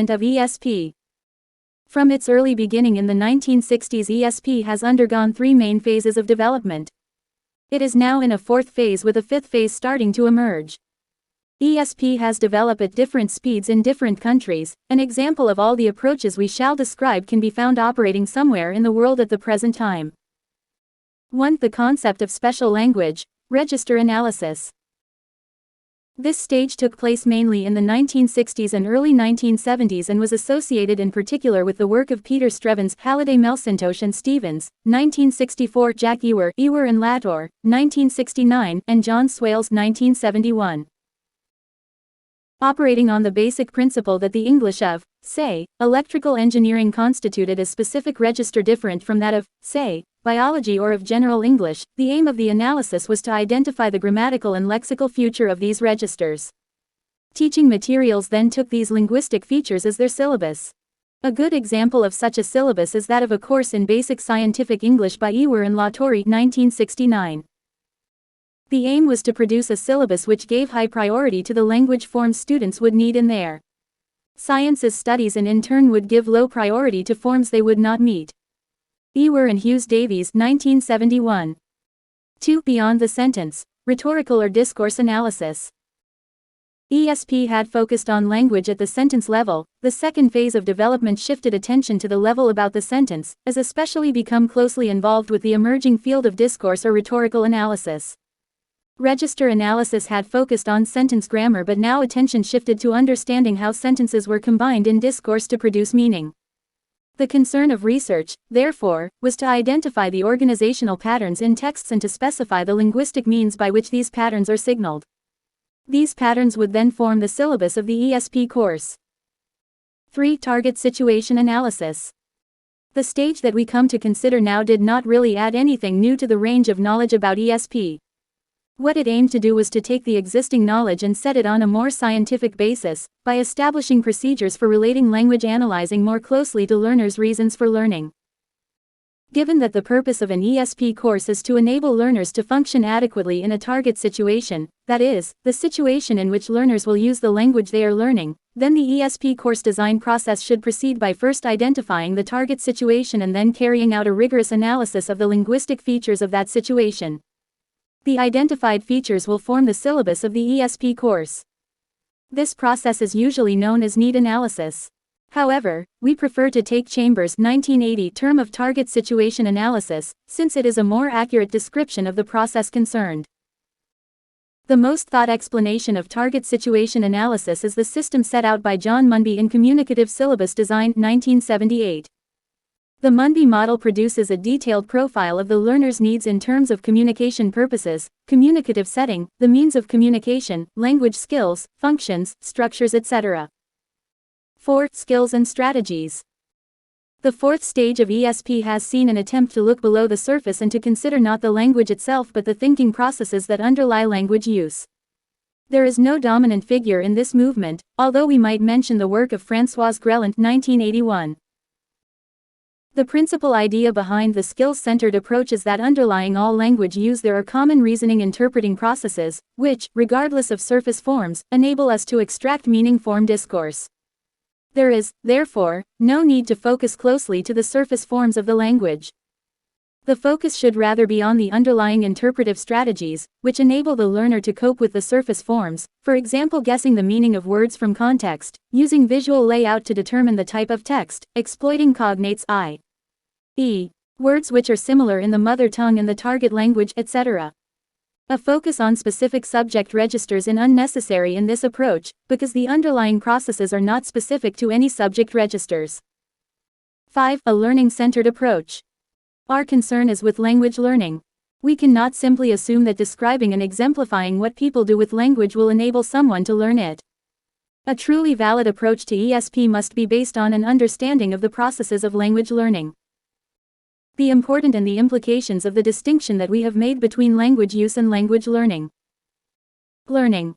development of ESP. From its early beginning in the 1960s, ESP has undergone three main phases of development. It is now in a fourth phase, with a fifth phase starting to emerge. ESP has developed at different speeds in different countries. An example of all the approaches we shall describe can be found operating somewhere in the world at the present time. 1. The concept of special language register analysis. This stage took place mainly in the 1960s and early 1970s and was associated in particular with the work of Peter Strevens, Halliday, Melsintosh and Stevens, 1964, Jack Ewer and Latour, 1969, and John Swales, 1971. Operating on the basic principle that the English of, say, electrical engineering constituted a specific register different from that of, say, biology or of general English, the aim of the analysis was to identify the grammatical and lexical future of these registers. Teaching materials then took these linguistic features as their syllabus. A good example of such a syllabus is that of a course in Basic Scientific English by Ewer and Latour, 1969. The aim was to produce a syllabus which gave high priority to the language forms students would need in their sciences studies and in turn would give low priority to forms they would not meet. Ewer and Hughes Davies, 1971. 2. Beyond the sentence, rhetorical or discourse analysis. ESP had focused on language at the sentence level. The second phase of development shifted attention to the level about the sentence, as especially become closely involved with the emerging field of discourse or rhetorical analysis. Register analysis had focused on sentence grammar, but now attention shifted to understanding how sentences were combined in discourse to produce meaning. The concern of research, therefore, was to identify the organizational patterns in texts and to specify the linguistic means by which these patterns are signaled. These patterns would then form the syllabus of the ESP course. 3. Target situation analysis. The stage that we come to consider now did not really add anything new to the range of knowledge about ESP. What it aimed to do was to take the existing knowledge and set it on a more scientific basis, by establishing procedures for relating language analyzing more closely to learners' reasons for learning. Given that the purpose of an ESP course is to enable learners to function adequately in a target situation, that is, the situation in which learners will use the language they are learning, then the ESP course design process should proceed by first identifying the target situation and then carrying out a rigorous analysis of the linguistic features of that situation. The identified features will form the syllabus of the ESP course. This process is usually known as need analysis. However, we prefer to take Chambers' 1980 term of target situation analysis, since it is a more accurate description of the process concerned. The most thought explanation of target situation analysis is the system set out by John Munby in Communicative Syllabus Design, 1978. The Munby model produces a detailed profile of the learner's needs in terms of communication purposes, communicative setting, the means of communication, language skills, functions, structures, etc. 4. Skills and strategies. The fourth stage of ESP has seen an attempt to look below the surface and to consider not the language itself but the thinking processes that underlie language use. There is no dominant figure in this movement, although we might mention the work of Françoise Grelant, 1981. The principal idea behind the skills-centered approach is that underlying all language use there are common reasoning interpreting processes, which, regardless of surface forms, enable us to extract meaning from discourse. There is, therefore, no need to focus closely to the surface forms of the language. The focus should rather be on the underlying interpretive strategies, which enable the learner to cope with the surface forms, for example guessing the meaning of words from context, using visual layout to determine the type of text, exploiting cognates i.e. words which are similar in the mother tongue and the target language, etc. A focus on specific subject registers is unnecessary in this approach, because the underlying processes are not specific to any subject registers. 5. A learning-centered approach. Our concern is with language learning. We cannot simply assume that describing and exemplifying what people do with language will enable someone to learn it. A truly valid approach to ESP must be based on an understanding of the processes of language learning. The important and the implications of the distinction that we have made between language use and language learning. Learning.